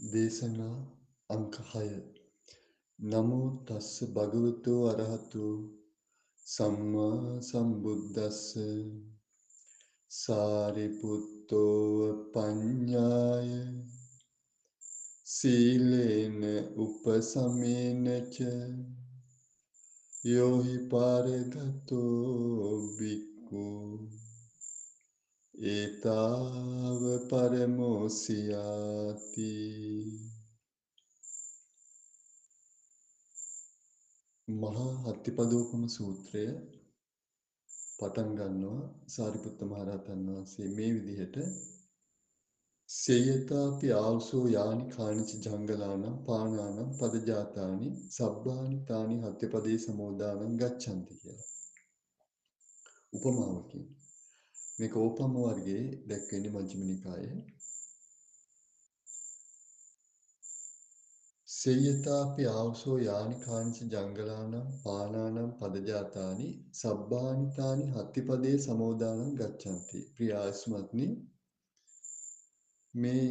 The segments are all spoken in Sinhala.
දේශනා අංක 6 නමෝ තස්ස භගවතු අරහතු සම්මා සම්බුද්දස්ස සාරිපුත්තෝ පඤ්ඤාය සීලේන උපසමේනච යෝහි පාරගතෝ බික්ඛු ඒතාව පරමෝසියාති මහා හත්තිපදෝපම සූත්‍රය පටන් ගන්නවා සාරිපුත්ත මහරහතන් වහන්සේ මේ විදිහට සේයතාපි ආවසෝ යානි කානිච ජංගලානම් පානානම් පදජාතානි සබ්බානි තානි හත්තිපදේ සමෝදානං ගච්ඡanti කියලා. උපමාවකින් මේක ඕපම වර්ගයේ දැක්වෙන්නේ මජ්ක්‍ධිම නිකායේ. සේයතාපි ආවසෝ යානි කානිච ජංගලානම් පානානම් පදජාතානි සබ්බානි තානි හත්තිපදේ සමෝදානං ගච්ඡanti. ප්‍රියාස්මත්නි මේ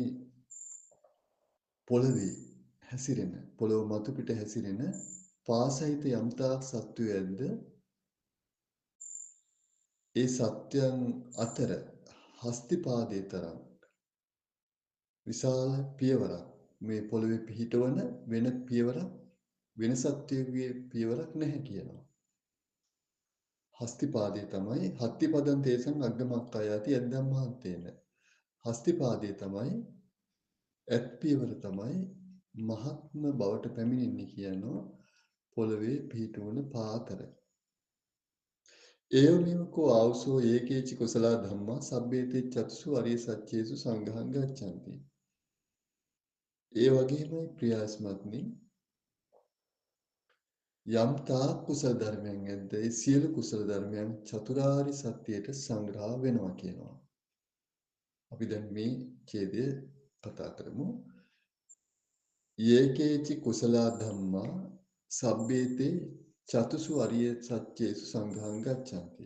පොළවේ හැසිරෙන පොළොව මතු පිට හැසිරෙන පාසහිත යම්තාක් සත්වයෝ ඇද්ද ඒ සත්‍යයන් අතර හස්තිපාදයේ තරම් විශාල පියවරක් මේ පොළවේ පිහිටවන වෙන පියවරක් වෙන සත්වයකගේ පියවරක් නැහැ කියනවා. හස්තිපාදයේ තමයි හත්තිපදං තේසං අග්ගමක්ඛයාති යද්දම්මහන්තේන. හස්තිපාදයේ තමයි ඇත් පියවර තමයි මහත්ම බවට පැමිණෙන්නේ කියනවා පොළවේ පිහිටවන පාතර. ඒවමෙවකෝ ආවසෝ ඒකේචි කුසලා ධම්මා සබ්බේතේ චතුසු අරිය සත්‍යේසු සංඝං ගච්ඡanti. ඒ වගේමයි ප්‍රියාස්මත්නි යම් තාක් කුසල ධර්මයන් ඇද්ද ඒ සියලු කුසල ධර්මයන් චතුරාර්ය සත්‍යයට සංග්‍රහ වෙනවා කියනවා. අපි දැන් මේ ඡේදය කතා කරමු. ඒකේචි කුසලා ධම්මා සබ්බේතේ චතුසු අරිය සත්‍යේසු සංඝං ගච්ඡanti.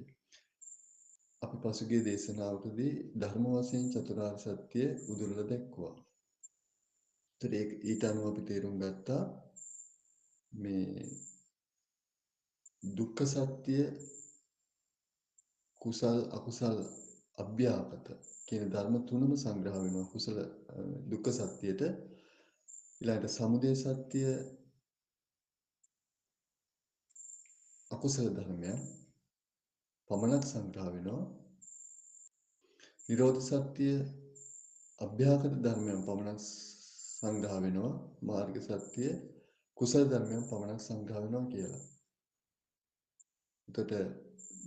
අපි පසුගිය දේශනාවකදී ධර්ම වශයෙන් චතුරාර්ය සත්‍ය උදුරලා දැක්වුවා. ඒත් ඊට අනුව අපි තේරුම් ගත්තා මේ දුක්ඛ සත්‍ය කුසල් අකුසල් අභ්‍යාපත කියන ධර්ම තුනම සංග්‍රහ වෙනවා කුසල දුක්ඛ සත්‍යයට. ඊළඟට සමුදය සත්‍ය අකුසල ධර්මයන් පමණක් සංග්‍රහ වෙනවා. නිරෝධ සත්‍ය අභ්‍යාකත ධර්මයන් පමණක් සංග්‍රහ වෙනවා. මාර්ග සත්‍ය කුසල ධර්මයන් පමණක් සංග්‍රහ වෙනවා කියලා. එතකොට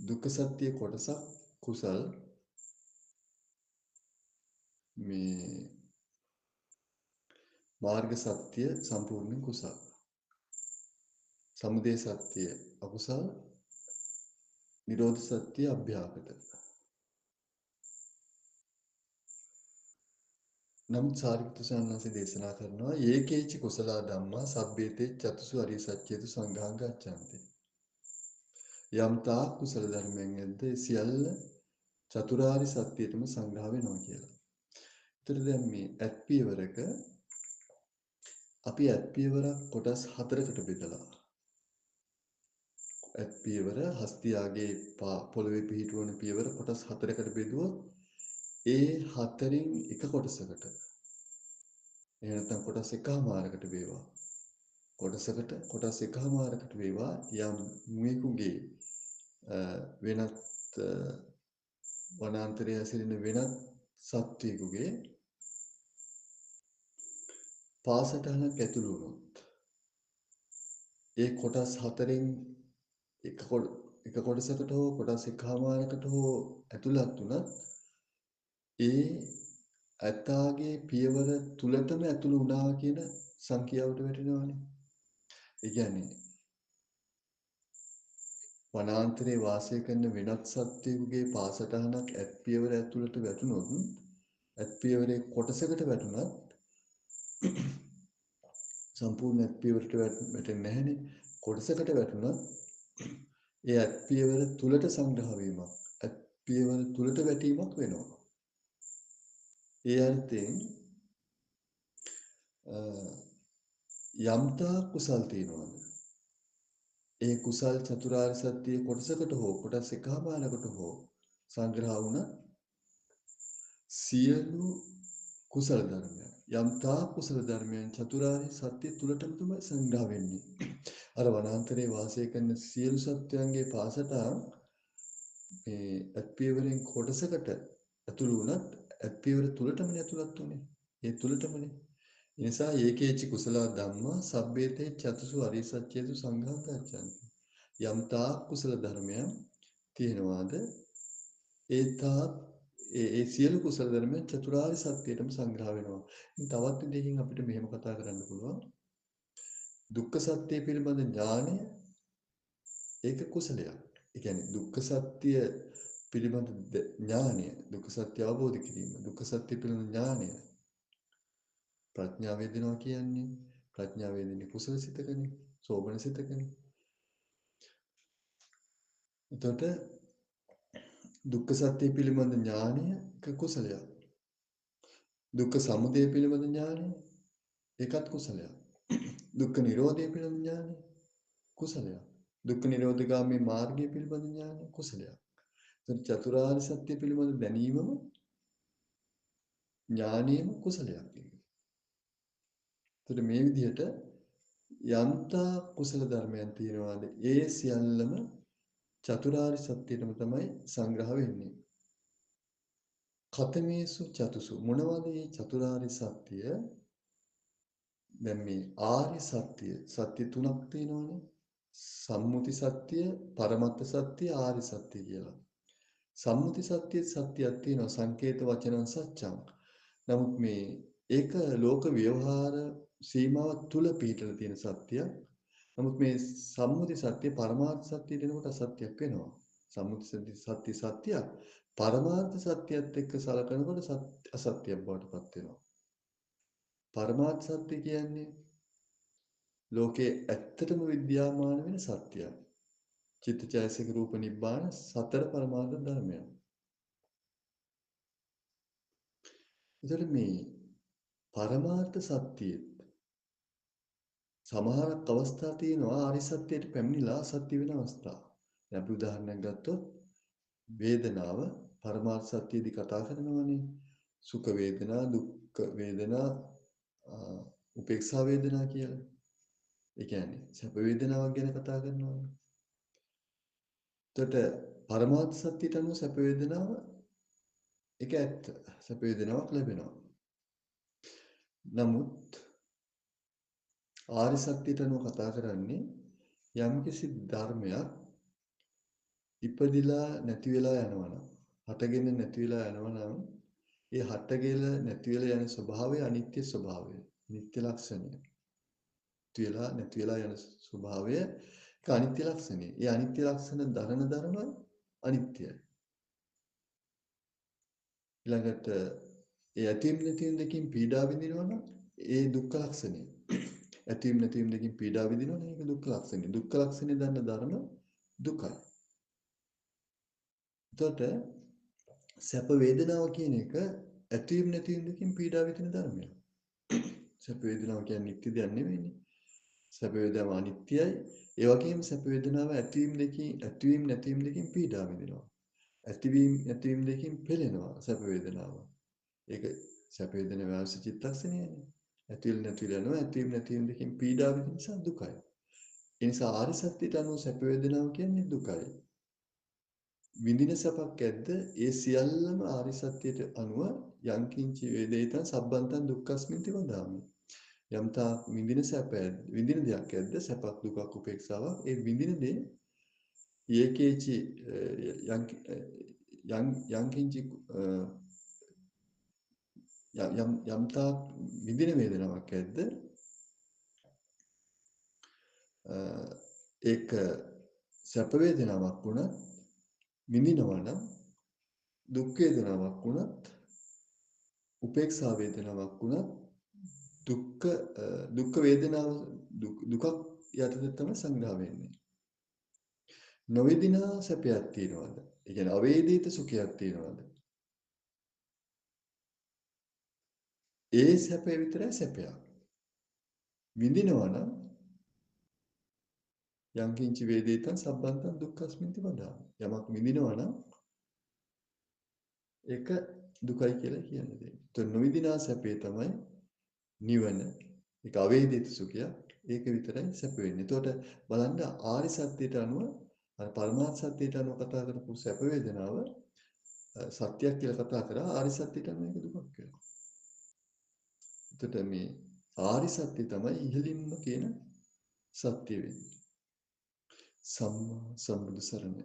දුක්ඛ සත්‍ය කොටසක් කුසල් මේ මාර්ග සත්‍ය සම්පූර්ණ කුසල්. සමුදය සත්‍ය අකුසල් නිරෝධ සත්‍ය අභ්‍යාකත. නම් සාරිපුත්‍ර සාන්නාසේ දේශනා කරනවා ඒකේච කුසලා ධම්මා සබ්බේතේ චතුසු අරිය සත්‍යේතු සංඝං ගච්ඡanti. යම් තාක් කුසල ධර්මයන් ඇද්ද සියල්ල චතුරාර්ය සත්‍යයටම සංග්‍රහ වෙනවා කියලා. ඒතර දැන් මේ ඇත් පියවරක අපි ඇත් පියවරක් කොටස් 4කට බෙදලා ඇත් පියවර හස්තියාගේ පොළවේ පිහිටවන පියවර කොටස් 4කට බෙදුවොත් ඒ හතරින් එක කොටසකට එහෙම නැත්නම් කොටස් එකමාරකට වේවා කොටස් එකමාරකට වේවා යම් මුවෙකුගේ වෙනත් වනාන්තරයේ හැසිරෙන වෙනත් සත්වයෙකුගේ පාසටහනක් ඇතුළු වුණොත් ඒ කොටස් හතරෙන් එක කොටසකට හෝ කොටස් එකමාරකට හෝ ඇතුළත් වුණත් ඒ ඇතාගේ පියවර තුලටම ඇතුළු වුණා කියන සංඛ්‍යාවට වැටෙනවානේ. ඒ කියන්නේ වනාන්තරයේ වාසය කරන වෙනත් සත්වයෙකුගේ පාසටහනක් ඇත් පියවර ඇතුළට වැටුණොත් ඇත් පියවරේ කොටසකට වැටුණත් සම්පූර්ණ ඇත් පියවරට වැටෙන්නේ නැහැනේ. කොටසකට වැටුණත් ඒ ඇත් පියවර තුලට සංග්‍රහ වීමක් ඇත් පියවර තුලට වැටීමක් වෙනවා. ඒ අර්ථයෙන් යම්තා කුසල් තියනවාද ඒ කුසල් චතුරාර්ය සත්‍ය කොටසකට හෝ කොටස් එකහමාරකට හෝ සංග්‍රහ වුණ සියලු කුසල ධර්මයන් යම්තා කුසල ධර්මයන් චතුරාර්ය සත්‍ය තුලටම තමයි සංග්‍රහ වෙන්නේ. අර වනාන්තරයේ වාසය කරන සියලු සත්වයන්ගේ පාසට මේ අත්පියවරෙන් කොටසකට ඇතුළු වුණත් අත්පියවර තුලටම ඇතුළත් උනේ. ඒ තුලටමනේ. ඒ නිසා ඒකේචි කුසල ධම්මා සබ්බේතේ චතුසු අරිසත්‍යේසු සංඝාතච්ඡන්ති. යම්තා කුසල ධර්මයන් තියෙනවාද ඒ ඒ සියලු කුසල ධර්මයන් චතුරාර්ය සත්‍යයටම සංග්‍රහ වෙනවා. ඉතින් තවත් විදිහකින් අපිට මෙහෙම කතා කරන්න පුළුවන්. දුක්ඛ සත්‍ය පිළිබඳ ඥානය ඒක කුසලයක්. ඒ කියන්නේ දුක්ඛ සත්‍ය පිළිබඳ ඥානය, දුක්ඛ සත්‍ය අවබෝධ කිරීම, දුක්ඛ සත්‍ය පිළිබඳ ඥානය ප්‍රඥාව වේදෙනවා කියන්නේ ප්‍රඥාව වේදෙන්නේ කුසල සිතකනේ, සෝබන සිතකනේ. එතකොට දුක්ඛ සත්‍ය පිළිබඳ ඥානය කුසලයක්. දුක්ඛ සමුදය පිළිබඳ ඥානය ඒකත් කුසලයක්. දුක්ඛ නිරෝධය පිළිබඳ ඥානය කුසලයක්. දුක්ඛ නිරෝධගාමී මාර්ගය පිළිබඳ ඥානය කුසලයක්. එතකොට චතුරාර්ය සත්‍ය පිළිබඳ දැනීමම ඥානීයම කුසලයක්. එතකොට මේ විදිහට යම්තා කුසල ධර්මයන් තියෙනවාද ඒ සියල්ලම චතුරාර්ය සත්‍යයටම තමයි සංග්‍රහ වෙන්නේ. කතමේසු චතුසු මොනවද මේ චතුරාර්ය සත්‍ය? දැන් මේ ආර්ය සත්‍ය තුනක් තියෙනවානේ. සම්මුති සත්‍ය, පරමත්ත සත්‍ය, ආර්ය සත්‍ය කියලා. සම්මුති සත්‍ය සත්‍යයක් තියෙනවා සංකේත වචනං සත්‍යං. නමුත් මේ ඒක ලෝක ව්‍යවහාර සීමාව තුල පිහිටලා තියෙන සත්‍යයක්. නමුත් මේ සම්මුති සත්‍ය පරමාර්ථ සත්‍ය දෙනකොට අසත්‍යයක් වෙනවා. සම්මුති සත්‍ය සත්‍යයක් පරමාර්ථ සත්‍යයත් එක්ක සලකනකොට අසත්‍යයක් බවට පත් වෙනවා. පරමාර්ථ සත්‍ය කියන්නේ ලෝකේ ඇත්තටම විද්‍යාමාන වෙන සත්‍යයක්. චිත්තචෛතසික රූප නිබ්බාන සතර පරමාර්ථ ධර්මයන්. එතකොට මේ පරමාර්ථ සත්‍යයේ සමහරක් අවස්ථා තියෙනවා ආරි සත්‍යයට පැමිණිලා සත්‍ය වෙන අවස්ථා. දැන් අපි උදාහරණයක් ගත්තොත් වේදනාව පරමාර්ථ සත්‍යයේදී කතා කරනවානේ. සුඛ වේදනා, දුක්ඛ වේදනා, උපේක්ෂා වේදනා කියලා. ඒ කියන්නේ සැප වේදනාවක් ගැන කතා කරනවානේ. එතකොට පරමාර්ථ සත්‍යයට අනුව සැප වේදනාව ඒක ඇත්ත. සැප වේදනාවක් ලැබෙනවා. නමුත් ආරි සත්‍යයට අනුව කතා කරන්නේ යම්කිසි ධර්මයක් ඉපදිලා නැති වෙලා යනවනම් හටගෙන නැති වෙලා යනවනම් ඒ හටගෙන නැති වෙලා යන ස්වභාවය අනිත්‍ය ස්වභාවය නිත්‍ය ලක්ෂණය තියලා නැති වෙලා යන ස්වභාවය ඒක අනිත්‍ය ලක්ෂණය. ඒ අනිත්‍ය ලක්ෂණ ධර්ම අනිත්‍යයි. ඊළඟට ඒ ඇතිවීම නැතිවීම දෙකකින් පීඩා විඳිනවනම් ඒ දුක්ඛ ලක්ෂණය. ඇතිවීම නැතිවීම දෙකකින් පීඩා විඳිනවනම් ඒක දුක්ඛ ලක්ෂණය. දුක්ඛ ලක්ෂණය දන්න ධර්ම දුකයි. එතකොට සැප වේදනාව කියන එක ඇතිවීම නැතිවීම දෙකකින් පීඩා විඳින ධර්මයක්. සැප වේදනාව කියන්නේ නිත්‍ය දෙයක් නෙවෙයිනේ. සැප වේදනාව අනිත්‍යයි. ඒ වගේම සැප වේදනාව ඇතිවීම නැතිවීම දෙකකින් පීඩා විඳිනවා. ඇතිවීම නැතිවීම දෙකකින් පෙළෙනවා සැප වේදනාව. ඒක සැප වේදනාව අවශ්‍ය චිත්තක්ෂණයනේ. ඇතිවීම නැතිවීම යනවා. ඇතිවීම නැතිවීම දෙකකින් පීඩා විඳින නිසා දුකයි. ඒ නිසා ආරි සත්‍යයට අනුව සැප වේදනාව කියන්නේ දුකයි. විඳින සැපක් ඇද්ද ඒ සියල්ලම ආරි සත්‍යයට අනුව යංකින්චි වේදේතං සබ්බන්තං දුක්ඛස්මින්ති වදාමි. යම්තා විඳින සැප විඳින දෙයක් ඇද්ද සැපක් දුකක් උපේක්ෂාවක් ඒ විඳින දේ ඒකේචි යංකින්චි යම්තා විඳින වේදනාවක් ඇද්ද ඒක සැප වේදනාවක් වුණත් විඳිනවා නම් දුක් වේදනාවක් වුණත් උපේක්ෂා වේදනාවක් වුණත් දුක් වේදනාව දුකක් යටතේ තමයි සංග්‍රහ වෙන්නේ. නොවේදිනා සැපයක් තියනවාද? ඒ කියන්නේ අවේදිත සුඛයක් තියනවාද? ඒ සැපේ විතරයි සැපයක්. විඳිනවා නම් යං කිංචි වේදිතං සබ්බන්තං දුක්ඛස්මින්ති වදාමි. යමක් විඳිනවා නම් ඒක දුකයි කියලා කියන්නේ. ඒත් නොවිඳිනා සැපේ තමයි නිවන. ඒක අවේදිත සුඛය. ඒක විතරයි සැප වෙන්නේ. එතකොට බලන්න ආරි සත්‍යයට අනුව අර පරමාර්ථ සත්‍යයට අනුව කතා කරපු සැප වේදනාව සත්‍යයක් කියලා කතා කරා ආරි සත්‍යයට අනුව ඒක දුකක් වෙනවා. එතකොට මේ ආරි සත්‍ය තමයි ඉහළින්ම කියන සත්‍ය වෙන්නේ. සම්මා සම්බුදු සරණයි.